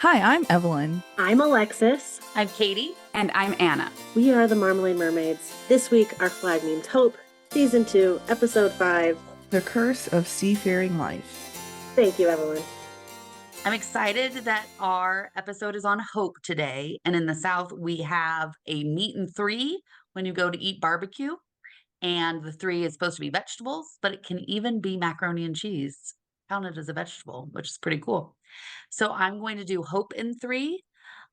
Hi, I'm Evelyn. I'm Alexis. I'm Katie. And I'm Anna. We are the Marmalade Mermaids. This week, our flag named Hope, Season 2, Episode 5. The Curse of Seafaring Life. Thank you, Evelyn. I'm excited that our episode is on hope today. And in the South, we have a meat and three when you go to eat barbecue. And the three is supposed to be vegetables, but it can even be macaroni and cheese counted as a vegetable, which is pretty cool. So I'm going to do hope in three.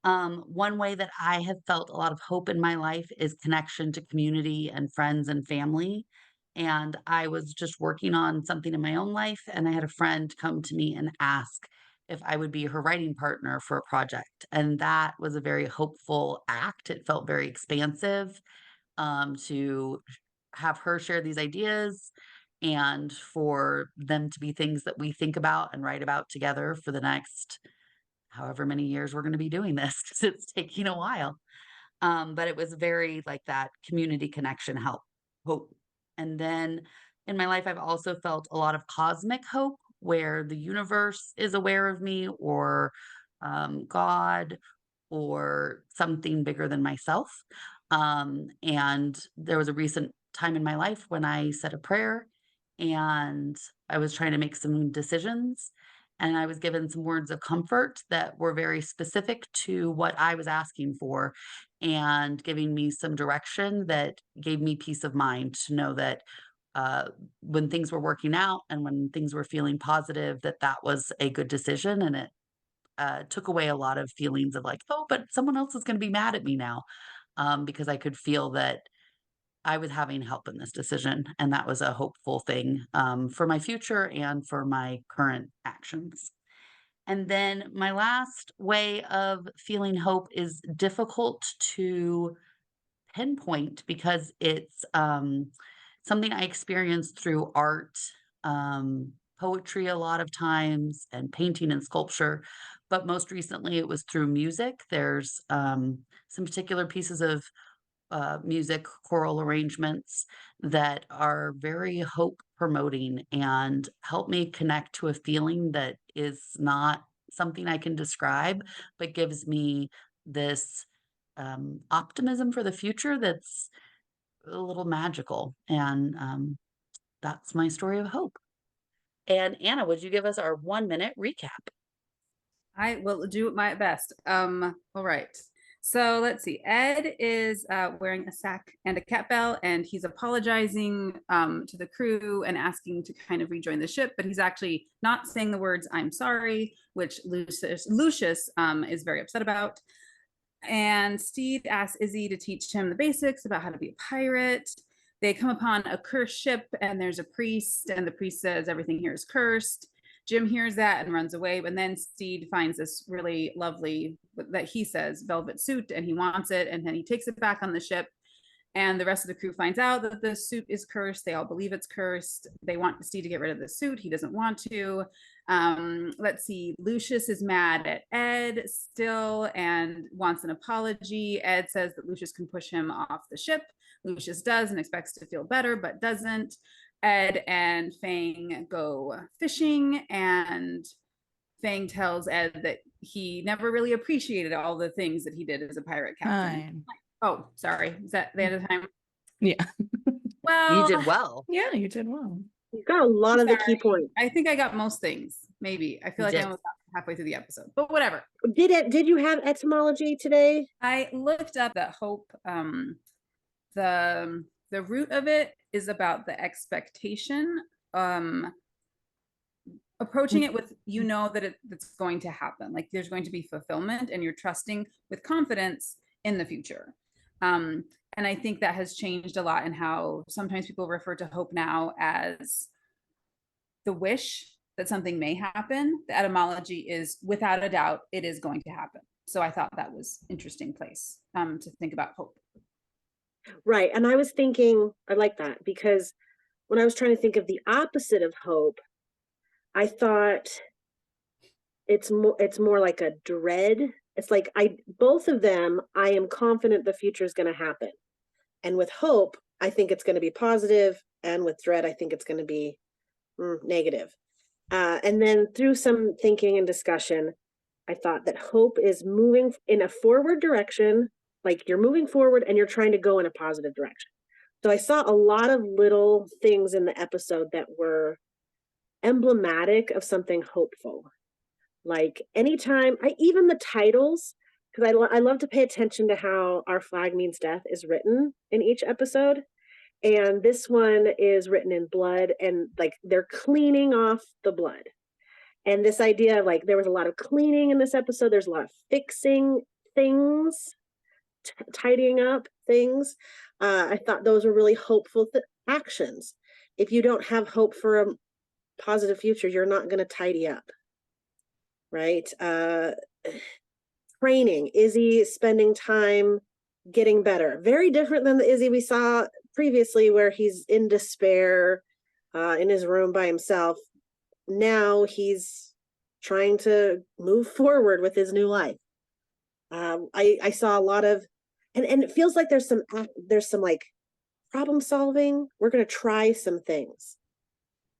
One way that I have felt a lot of hope in my life is connection to community and friends and family. And I was just working on something in my own life, and I had a friend come to me and ask if I would be her writing partner for a project. And that was a very hopeful act. It felt very expansive to have her share these ideas and for them to be things that we think about and write about together for the next however many years we're going to be doing this because it's taking a while. But it was very like that community connection hope. And then in my life, I've also felt a lot of cosmic hope where the universe is aware of me or God or something bigger than myself. And there was a recent time in my life when I said a prayer and I was trying to make some decisions. And I was given some words of comfort that were very specific to what I was asking for and giving me some direction that gave me peace of mind to know that when things were working out and when things were feeling positive, that that was a good decision. And it took away a lot of feelings of like, oh, but someone else is going to be mad at me now because I could feel that I was having help in this decision. And that was a hopeful thing for my future and for my current actions. And then my last way of feeling hope is difficult to pinpoint because it's something I experienced through art, poetry a lot of times, and painting and sculpture. But most recently, it was through music. There's some particular pieces of music, choral arrangements that are very hope promoting and help me connect to a feeling that is not something I can describe, but gives me this optimism for the future that's a little magical. And that's my story of hope. And Anna, would you give us our 1 minute recap? I will do my best. All right. So let's see. Ed is wearing a sack and a cat bell, and he's apologizing to the crew and asking to kind of rejoin the ship, but he's actually not saying the words "I'm sorry," which Lucius is very upset about. And Steve asks Izzy to teach him the basics about how to be a pirate. They come upon a cursed ship, and there's a priest, and the priest says everything here is cursed. Jim hears that and runs away, but then Steed finds this really lovely, that he says, velvet suit, and he wants it, and then he takes it back on the ship. And the rest of the crew finds out that the suit is cursed. They all believe it's cursed. They want Steve to get rid of the suit. He doesn't want to. Let's see. Lucius is mad at Ed still and wants an apology. Ed says that Lucius can push him off the ship. Lucius does and expects to feel better, but doesn't. Ed and Fang go fishing, and Fang tells Ed that he never really appreciated all the things that he did as a pirate captain. Fine. Oh, sorry. Is that the end of time? Yeah. You did well. Yeah, you did well. You got a lot of the key points. I think I got most things. Maybe. I feel like I almost got halfway through the episode, but whatever. Did you have etymology today? I looked up that hope. The root of it is about the expectation. Approaching it with, you know, that it's going to happen. Like there's going to be fulfillment, and you're trusting with confidence in the future. And I think that has changed a lot in how sometimes people refer to hope now as the wish that something may happen. The etymology is without a doubt, it is going to happen. So I thought that was interesting place to think about hope. Right. And I was thinking, I like that because when I was trying to think of the opposite of hope, I thought it's more like a dread. It's like both of them, I am confident the future is going to happen. And with hope, I think it's going to be positive. And with dread, I think it's going to be negative. And then through some thinking and discussion, I thought that hope is moving in a forward direction, like you're moving forward and you're trying to go in a positive direction. So I saw a lot of little things in the episode that were emblematic of something hopeful. Like anytime, even the titles, because I love to pay attention to how Our Flag Means Death is written in each episode. And this one is written in blood, and like they're cleaning off the blood. And this idea of like there was a lot of cleaning in this episode, there's a lot of fixing things, tidying up things. I thought those were really hopeful actions. If you don't have hope for a positive future, you're not going to tidy up, right? Training, Izzy spending time getting better. Very different than the Izzy we saw previously, where he's in despair in his room by himself. Now he's trying to move forward with his new life. I saw a lot of, and it feels like there's some like problem solving. We're going to try some things.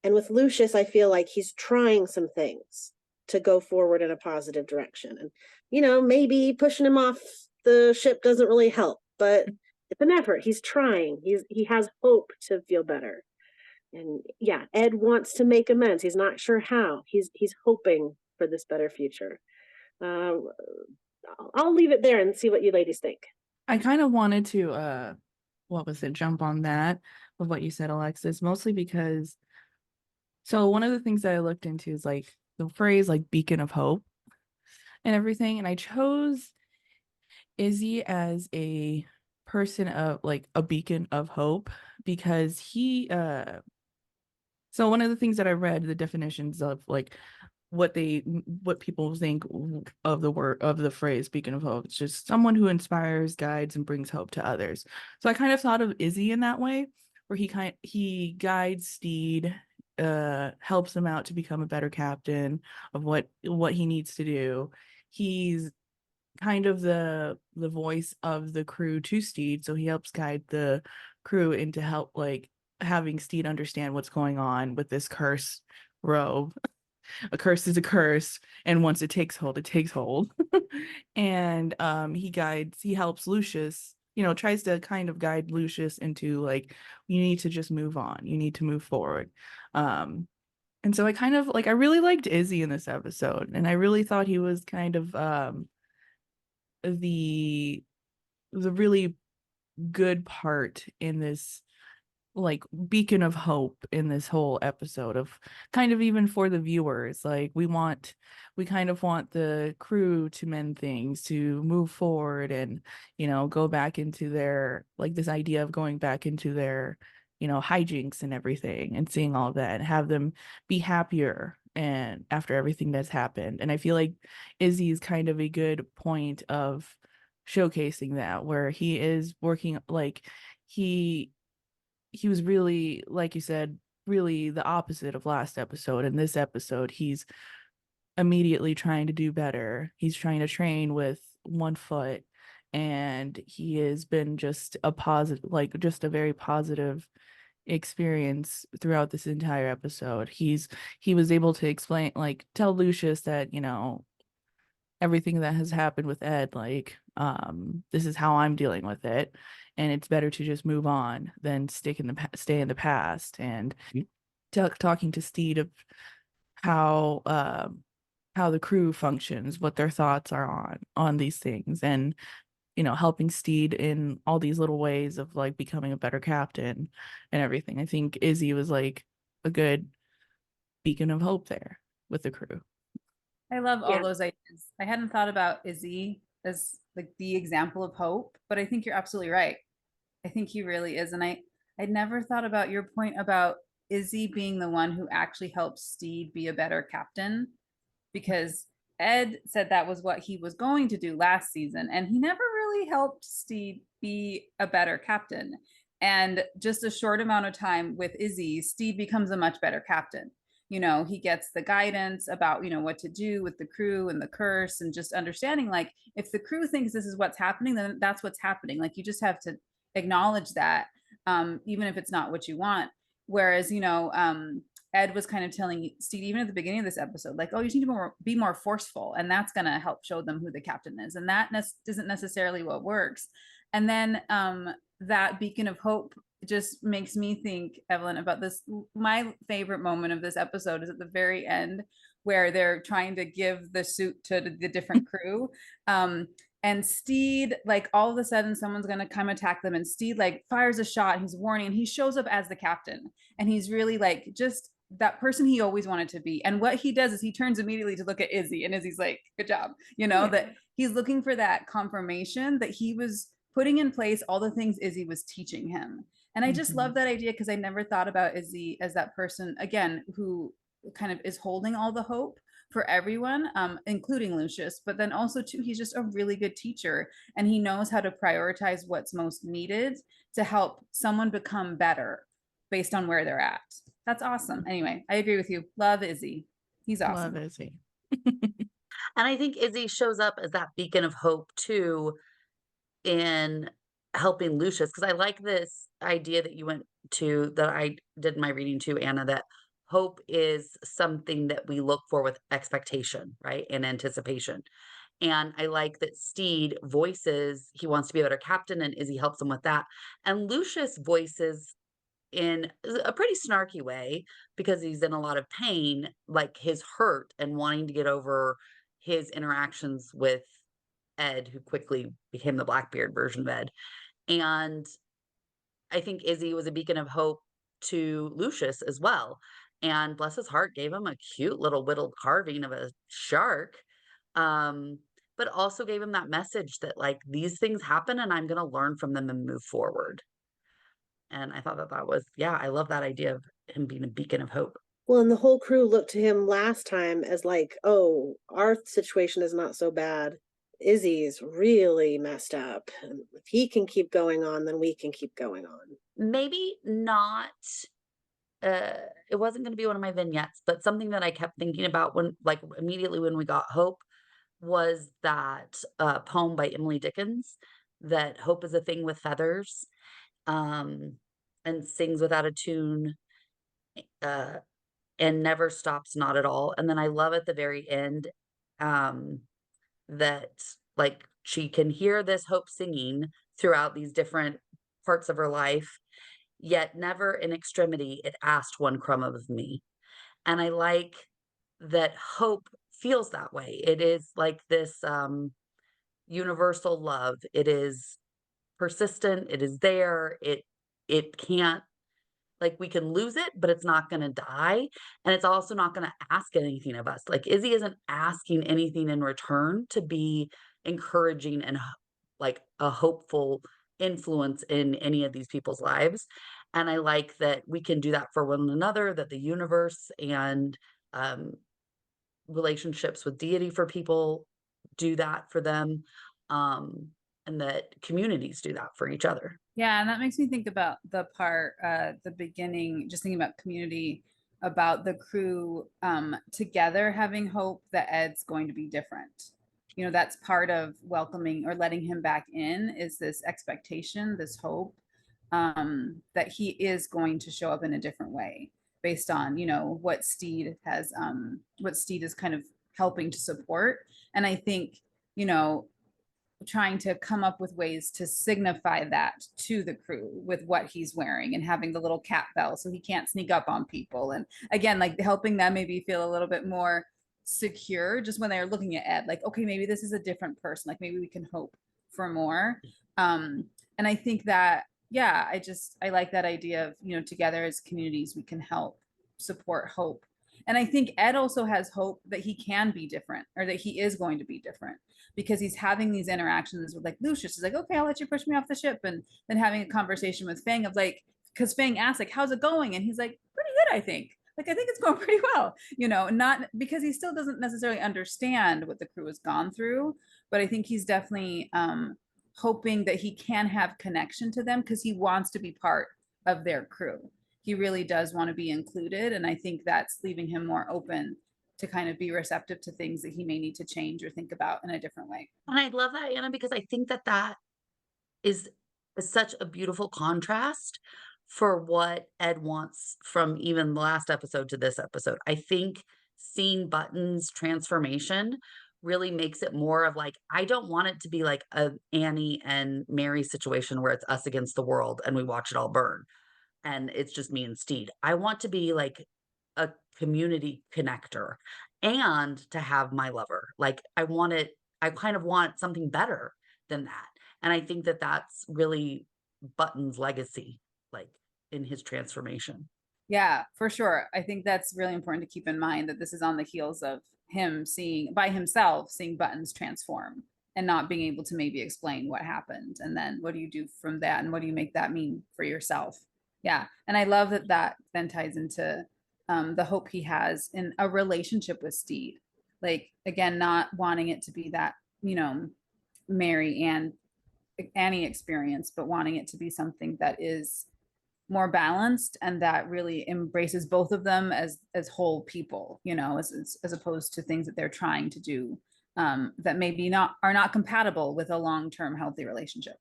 And with Lucius, I feel like he's trying some things to go forward in a positive direction. And, maybe pushing him off the ship doesn't really help, but it's an effort. He's trying. He has hope to feel better. And yeah, Ed wants to make amends. He's not sure how. He's hoping for this better future. I'll leave it there and see what you ladies think. I kind of wanted to, jump on that with what you said, Alexis, mostly because, so one of the things that I looked into is like the phrase like beacon of hope and everything. And I chose Izzy as a person of like a beacon of hope because so one of the things that I read, the definitions of like what people think of the phrase beacon of hope, it's just someone who inspires, guides, and brings hope to others. So I kind of thought of Izzy in that way, where he guides Steed, helps him out to become a better captain of what he needs to do. He's kind of the voice of the crew to Steed, so he helps guide the crew into help like having Steed understand what's going on with this curse robe. A curse is a curse, and once it takes hold, it takes hold. And he helps Lucius, tries to kind of guide Lucius into like, you need to just move on, you need to move forward. And so I kind of like, I really liked Izzy in this episode, and I really thought he was kind of the really good part in this like beacon of hope in this whole episode, of kind of even for the viewers, like we kind of want the crew to mend things, to move forward, and go back into their, like, this idea of going back into their hijinks and everything, and seeing all that and have them be happier and after everything that's happened. And I feel like Izzy is kind of a good point of showcasing that, where he is working like he was really, like you said, really the opposite of last episode. In this episode, he's immediately trying to do better. He's trying to train with one foot, and he has been just just a very positive experience throughout this entire episode. He was able to explain, like, tell Lucius that, everything that has happened with Ed, like, this is how I'm dealing with it, and it's better to just move on than stay in the past. And talking to Steed of how the crew functions, what their thoughts are on these things, and helping Steed in all these little ways of like becoming a better captain and everything. I think Izzy was like a good beacon of hope there with the crew. I love all Yeah. those ideas. I hadn't thought about Izzy as like the example of hope, but I think you're absolutely right. I think he really is. And I'd never thought about your point about Izzy being the one who actually helps Steed be a better captain, because Ed said that was what he was going to do last season, and he never really helped Steed be a better captain. And just a short amount of time with Izzy, Steed becomes a much better captain. He gets the guidance about, what to do with the crew and the curse, and just understanding, like, if the crew thinks this is what's happening, then that's what's happening. Like, you just have to acknowledge that, even if it's not what you want. Whereas, Ed was kind of telling Steve, even at the beginning of this episode, like, oh, you need to be more forceful, and that's going to help show them who the captain is. And that isn't necessarily what works. And then that beacon of hope just makes me think, Evelyn, about this. My favorite moment of this episode is at the very end, where they're trying to give the suit to the different crew. And Steed, like, all of a sudden someone's going to come attack them, and Steed like fires a shot. He's warning, and he shows up as the captain, and he's really like just that person he always wanted to be. And what he does is he turns immediately to look at Izzy, and Izzy's like, good job, that he's looking for that confirmation that he was putting in place all the things Izzy was teaching him. And I just love that idea, because I never thought about Izzy as that person, again, who kind of is holding all the hope for everyone, including Lucius. But then also too, he's just a really good teacher, and he knows how to prioritize what's most needed to help someone become better based on where they're at. That's awesome. Anyway, I agree with you. Love Izzy. He's awesome. Love Izzy. And I think Izzy shows up as that beacon of hope too in helping Lucius, because I like this idea that you went to, that I did in my reading too, Anna, that hope is something that we look for with expectation, right? And anticipation. And I like that Steed voices he wants to be a better captain, and Izzy helps him with that. And Lucius voices in a pretty snarky way, because he's in a lot of pain, like his hurt and wanting to get over his interactions with Ed, who quickly became the Blackbeard version of Ed. And I think Izzy was a beacon of hope to Lucius as well. And bless his heart, gave him a cute little whittled carving of a shark. But also gave him that message that, like, these things happen and I'm going to learn from them and move forward. And I thought that was, I love that idea of him being a beacon of hope. Well, and the whole crew looked to him last time as like, oh, our situation is not so bad. Izzy's really messed up. And if he can keep going on, then we can keep going on. Maybe not, it wasn't going to be one of my vignettes, but something that I kept thinking about when, like, immediately when we got Hope, was that poem by Emily Dickens, that hope is a thing with feathers, and sings without a tune, and never stops, not at all. And then I love at the very end, that, like, she can hear this hope singing throughout these different parts of her life, yet never in extremity it asked one crumb of me. And I like that hope feels that way. It is like this universal love. It is persistent. It is there. It can't, like, we can lose it, but it's not going to die. And it's also not going to ask anything of us. Like, Izzy isn't asking anything in return to be encouraging and like a hopeful influence in any of these people's lives. And I like that we can do that for one another, that the universe and relationships with deity for people do that for them, and that communities do that for each other. Yeah, and that makes me think about the part, the beginning, just thinking about community, about the crew together having hope that Ed's going to be different. That's part of welcoming or letting him back in, is this expectation, this hope, that he is going to show up in a different way based on, what Steed is kind of helping to support. And I think, trying to come up with ways to signify that to the crew with what he's wearing, and having the little cat bell so he can't sneak up on people. And again, like, helping them maybe feel a little bit more secure just when they're looking at Ed, like, okay, maybe this is a different person, like maybe we can hope for more. And I think that, I like that idea of, together as communities we can help support hope. And I think Ed also has hope that he can be different, or that he is going to be different, because he's having these interactions with, like, Lucius is like, okay, I'll let you push me off the ship. And then having a conversation with Fang of, like, because Fang asks, like, how's it going? And he's like, pretty good, I think. Like, I think it's going pretty well, not because he still doesn't necessarily understand what the crew has gone through, but I think he's definitely hoping that he can have connection to them, because he wants to be part of their crew. He really does want to be included. And I think that's leaving him more open to kind of be receptive to things that he may need to change or think about in a different way. And I love that, Anna, because I think that is such a beautiful contrast for what Ed wants from even the last episode to this episode. I think seeing Button's transformation really makes it more of like, I don't want it to be like a Annie and Mary situation where it's us against the world and we watch it all burn and it's just me and Steed. I want to be like a community connector and to have my lover. Like I kind of want something better than that. And I think that that's really Button's legacy, like in his transformation. Yeah, for sure. I think that's really important to keep in mind that this is on the heels of him seeing by himself, seeing Buttons transform and not being able to maybe explain what happened. And then what do you do from that? And what do you make that mean for yourself? Yeah. And I love that that then ties into the hope he has in a relationship with Steed. Like, again, not wanting it to be that, you know, Mary and Annie experience, but wanting it to be something that is more balanced and that really embraces both of them as whole people, you know, as opposed to things that they're trying to do that maybe not are not compatible with a long-term healthy relationship.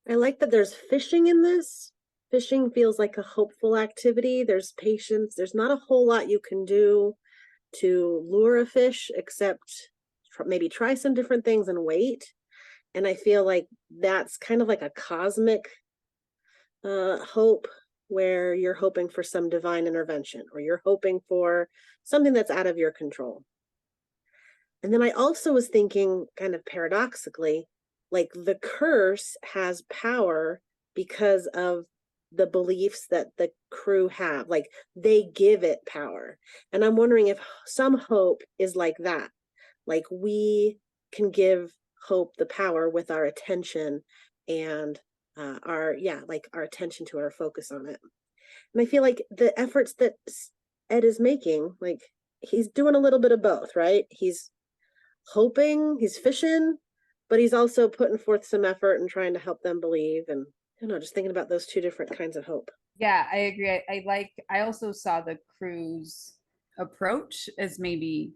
I like that there's fishing in this. Fishing feels like a hopeful activity. There's patience. There's not a whole lot you can do to lure a fish except maybe try some different things and wait. And I feel like that's kind of like a cosmic hope where you're hoping for some divine intervention or you're hoping for something that's out of your control. And then I also was thinking, kind of paradoxically, like the curse has power because of the beliefs that the crew have. Like they give it power. And I'm wondering if some hope is like that. Like we can give hope the power with our attention and our attention to our focus on it. And I feel like the efforts that Ed is making, like he's doing a little bit of both, right? He's hoping, he's fishing, but he's also putting forth some effort and trying to help them believe. And I don't know, just thinking about those two different kinds of hope. Yeah, I agree. I also saw the crew's approach as maybe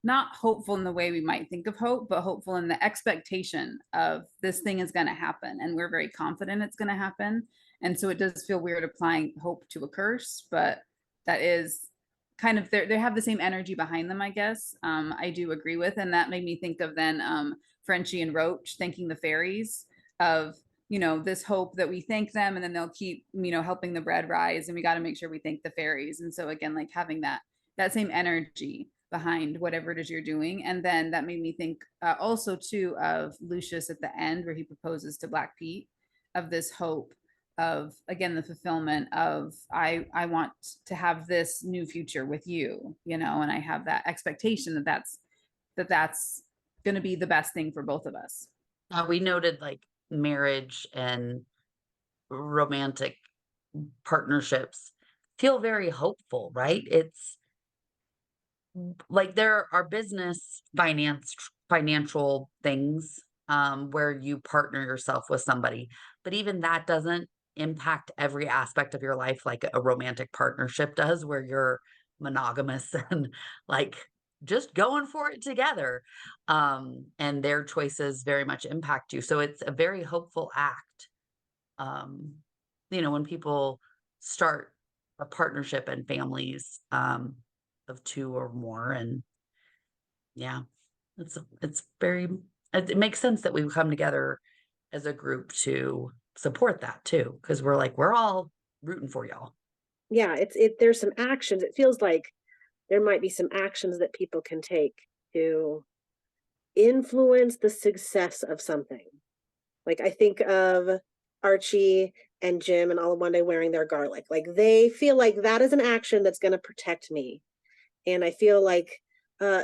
not hopeful in the way we might think of hope, but hopeful in the expectation of this thing is going to happen. And we're very confident it's going to happen. And so it does feel weird applying hope to a curse, but that is kind of they have the same energy behind them, I guess. I do agree with. And that made me think of then Frenchie and Roach thanking the fairies of, you know, this hope that we thank them and then they'll keep, you know, helping the bread rise. And we got to make sure we thank the fairies. And so again, like having that same energy behind whatever it is you're doing. And then that made me think also too of Lucius at the end where he proposes to Black Pete of this hope of, again, the fulfillment of I want to have this new future with you, you know, and I have that expectation that's going to be the best thing for both of us. We noted like marriage and romantic partnerships feel very hopeful, right? It's like there are financial things where you partner yourself with somebody, but even that doesn't impact every aspect of your life like a romantic partnership does, where you're monogamous and like just going for it together. And their choices very much impact you. So it's a very hopeful act. Um, you know, when people start a partnership and families, of two or more. And yeah, it's very, it makes sense that we come together as a group to support that too, because we're like, we're all rooting for y'all. Yeah, there's some actions. It feels like there might be some actions that people can take to influence the success of something. Like I think of Archie and Jim and all one day wearing their garlic. Like they feel like that is an action that's going to protect me. And I feel like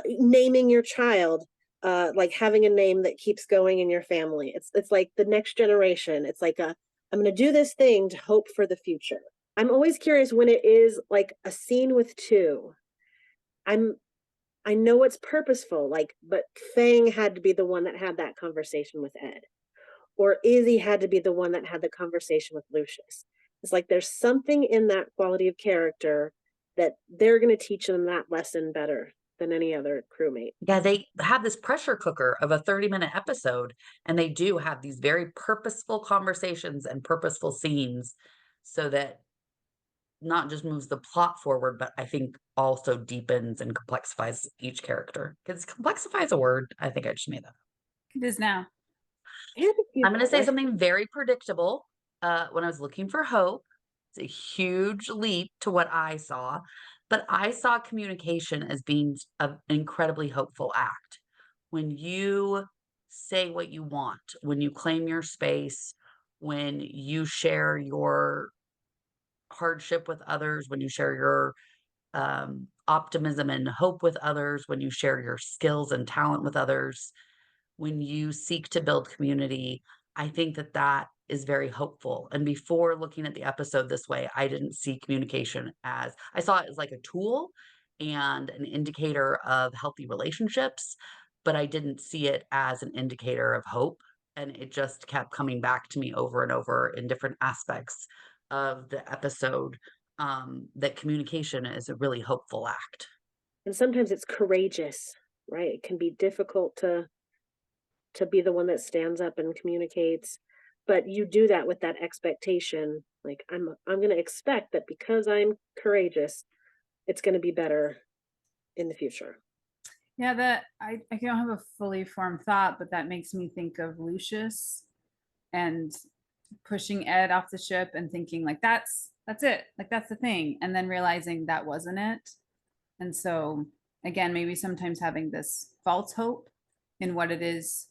naming your child, like having a name that keeps going in your family. It's like the next generation. It's like I'm going to do this thing to hope for the future. I'm always curious when it is like a scene with two. I know it's purposeful, like, but Fang had to be the one that had that conversation with Ed, or Izzy had to be the one that had the conversation with Lucius. It's like there's something in that quality of character that they're going to teach them that lesson better than any other crewmate. Yeah, they have this pressure cooker of a 30-minute episode, and they do have these very purposeful conversations and purposeful scenes so that not just moves the plot forward, but I think also deepens and complexifies each character. Because complexify is a word. I think I just made that up. It is now. I had a few I'm going to say questions. something very predictable. When I was looking for hope, it's a huge leap to what I saw, but I saw communication as being an incredibly hopeful act. When you say what you want, when you claim your space, when you share your hardship with others, when you share your optimism and hope with others, when you share your skills and talent with others, when you seek to build community, I think that that is very hopeful. And before looking at the episode this way, I didn't see communication as, I saw it as like a tool and an indicator of healthy relationships, but I didn't see it as an indicator of hope. And it just kept coming back to me over and over in different aspects of the episode, that communication is a really hopeful act. And sometimes it's courageous, right? It can be difficult to be the one that stands up and communicates, but you do that with that expectation. Like I'm going to expect that because I'm courageous, it's going to be better in the future. Yeah, that I don't have a fully formed thought, but that makes me think of Lucius and pushing Ed off the ship and thinking like that's it, like that's the thing, and then realizing that wasn't it. And so again, maybe sometimes having this false hope in what it is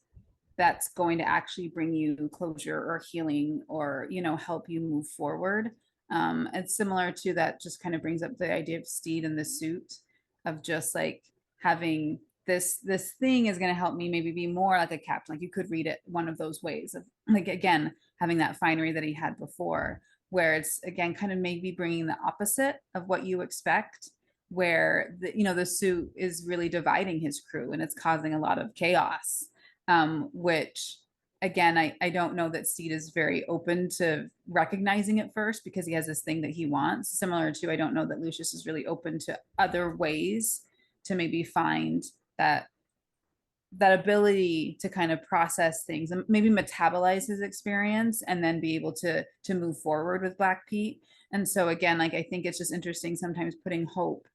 that's going to actually bring you closure or healing or, you know, help you move forward. It's similar to that, just kind of brings up the idea of Steed in the suit, of just like having this thing is going to help me maybe be more like a captain. Like you could read it one of those ways of like, again, having that finery that he had before, where it's again kind of maybe bringing the opposite of what you expect, where the, you know, the suit is really dividing his crew and it's causing a lot of chaos, which again, I don't know that Steed is very open to recognizing it first, because he has this thing that he wants. Similar to, I don't know that Lucius is really open to other ways to maybe find that ability to kind of process things and maybe metabolize his experience and then be able to move forward with Black Pete. And so again, like I think it's just interesting sometimes putting hope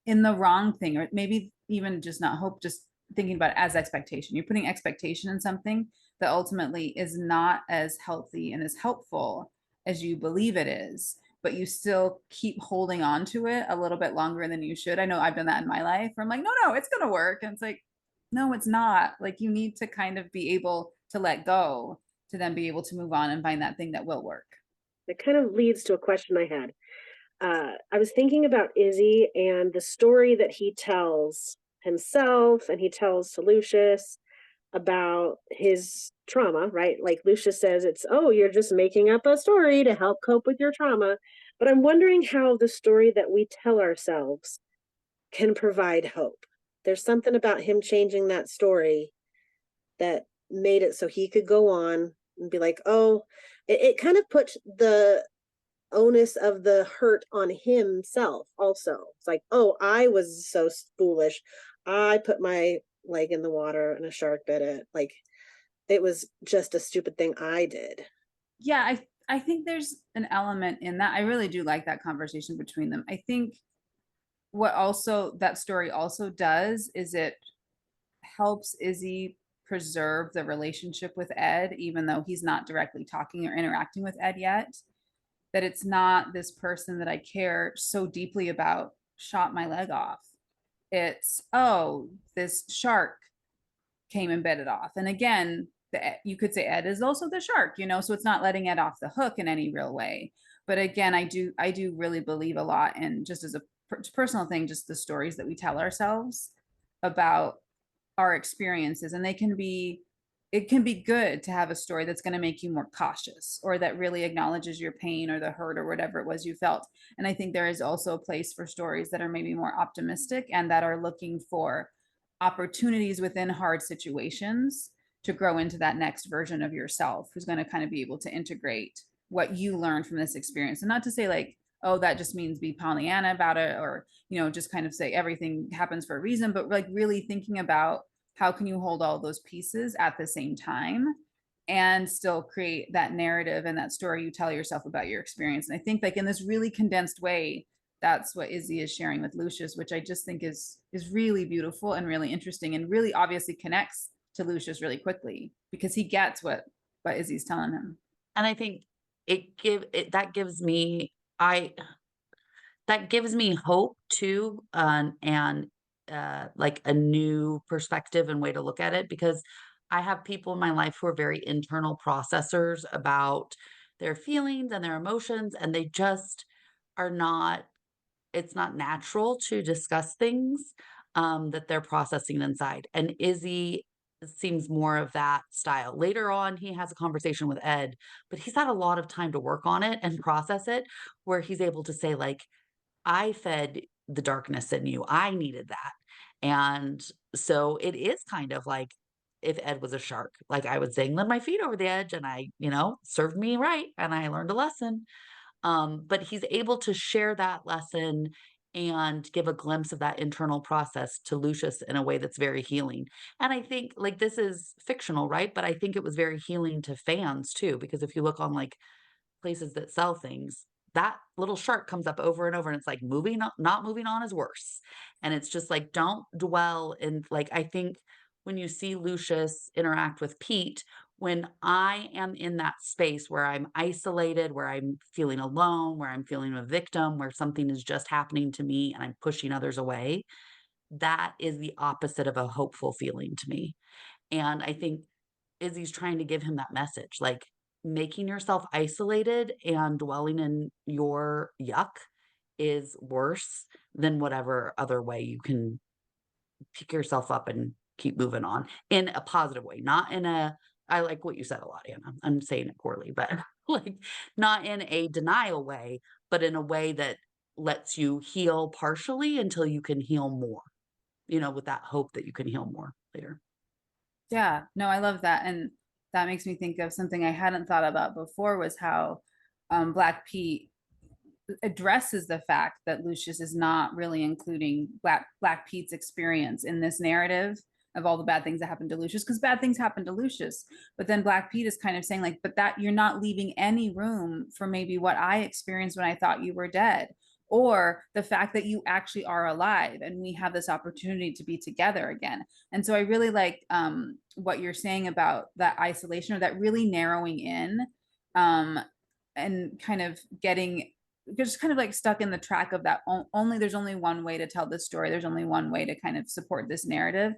in the wrong thing, or maybe even just not hope, just thinking about it as expectation. You're putting expectation in something that ultimately is not as healthy and as helpful as you believe it is, but you still keep holding on to it a little bit longer than you should. I know I've done that in my life where I'm like, no, it's going to work. And it's like, no, it's not. Like you need to kind of be able to let go to then be able to move on and find that thing that will work. It kind of leads to a question I had. I was thinking about Izzy and the story that he tells himself and he tells to Lucius about his trauma, right? Like Lucius says, it's, oh, you're just making up a story to help cope with your trauma. But I'm wondering how the story that we tell ourselves can provide hope. There's something about him changing that story that made it so he could go on and be like, oh, it kind of puts the onus of the hurt on himself also. It's like, oh, I was so foolish. I put my leg in the water and a shark bit it. Like it was just a stupid thing I did. Yeah, I think there's an element in that. I really do like that conversation between them. I think what also that story also does is it helps Izzy preserve the relationship with Ed, even though he's not directly talking or interacting with Ed yet. That it's not this person that I care so deeply about shot my leg off. It's, oh, this shark came and bit it off. And again, you could say Ed is also the shark, you know, so it's not letting Ed off the hook in any real way. But again, I do really believe a lot in, just as a personal thing, just the stories that we tell ourselves about our experiences. And it can be good to have a story that's going to make you more cautious, or that really acknowledges your pain or the hurt or whatever it was you felt. And I think there is also a place for stories that are maybe more optimistic and that are looking for opportunities within hard situations to grow into that next version of yourself, who's going to kind of be able to integrate what you learned from this experience. And not to say like, oh, that just means be Pollyanna about it, or, you know, just kind of say everything happens for a reason, but like really thinking about how can you hold all those pieces at the same time and still create that narrative and that story you tell yourself about your experience. And I think like in this really condensed way, that's what Izzy is sharing with Lucius, which I just think is really beautiful and really interesting, and really obviously connects to Lucius really quickly because he gets what Izzy's telling him. And I think that gives me I that gives me hope too, and like a new perspective and way to look at it, because I have people in my life who are very internal processors about their feelings and their emotions, and they just are not, it's not natural to discuss things that they're processing inside. And Izzy seems more of that style. Later on, he has a conversation with Ed, but he's had a lot of time to work on it and process it, where he's able to say, like, I fed the darkness in you. I needed that. And so it is kind of like if Ed was a shark, like I would dangling my feet over the edge and I, served me right and I learned a lesson. But he's able to share that lesson and give a glimpse of that internal process to Lucius in a way that's very healing. And I think like this is fictional, right? But I think it was very healing to fans too, because if you look on like places that sell things, that little shark comes up over and over and it's like moving on, not moving on is worse. And it's just like, don't dwell in, like, I think when you see Lucius interact with Pete, when I am in that space where I'm isolated, where I'm feeling alone, where I'm feeling a victim, where something is just happening to me and I'm pushing others away, that is the opposite of a hopeful feeling to me. And I think Izzy's trying to give him that message, like making yourself isolated and dwelling in your yuck is worse than whatever other way you can pick yourself up and keep moving on in a positive way, not in a, I like what you said a lot, Anna. I'm saying it poorly, but like not in a denial way, but in a way that lets you heal partially until you can heal more, with that hope that you can heal more later. Yeah, no, I love that. And that makes me think of something I hadn't thought about before, was how Black Pete addresses the fact that Lucius is not really including Black Pete's experience in this narrative of all the bad things that happened to Lucius, because bad things happened to Lucius. But then Black Pete is kind of saying like, but that you're not leaving any room for maybe what I experienced when I thought you were dead, or the fact that you actually are alive and we have this opportunity to be together again. And so I really like what you're saying about that isolation, or that really narrowing in, and kind of getting just kind of like stuck in the track of that only there's only one way to tell this story, there's only one way to kind of support this narrative.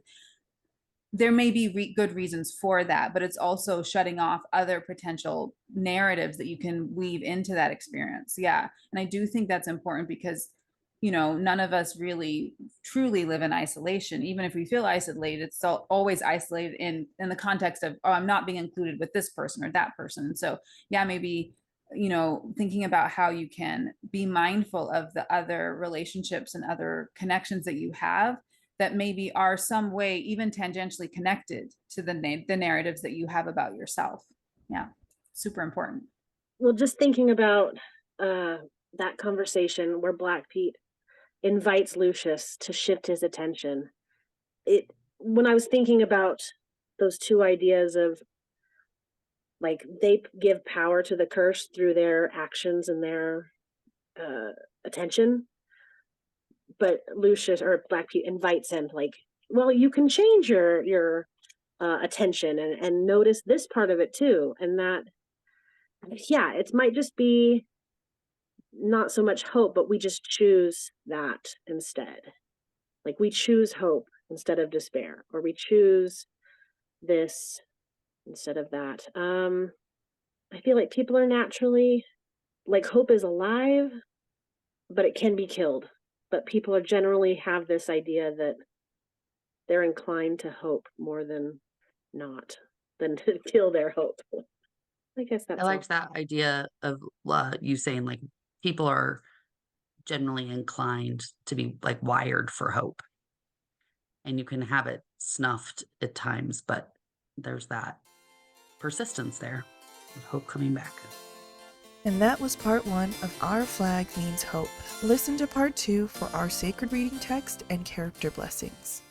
There may be good reasons for that, but it's also shutting off other potential narratives that you can weave into that experience. Yeah. And I do think that's important because, none of us really truly live in isolation. Even if we feel isolated, it's always isolated in the context of, oh, I'm not being included with this person or that person. And so, yeah, maybe, thinking about how you can be mindful of the other relationships and other connections that you have that maybe are some way even tangentially connected to the narratives that you have about yourself. Yeah, super important. Well, just thinking about that conversation where Black Pete invites Lucius to shift his attention, when I was thinking about those two ideas of like they give power to the curse through their actions and their attention, but Lucius or Black Pete invites him like, well, you can change your attention and notice this part of it too. And that, yeah, it might just be not so much hope, but we just choose that instead. Like we choose hope instead of despair, or we choose this instead of that. I feel like people are naturally, like, hope is alive, but it can be killed. But people are generally have this idea that they're inclined to hope more than not, than to kill their hope. I guess I that's all. liked that idea of you saying like people are generally inclined to be like wired for hope, and you can have it snuffed at times, but there's that persistence there of hope coming back. And that was part 1 of Our Flag Means Hope. Listen to part 2 for our sacred reading text and character blessings.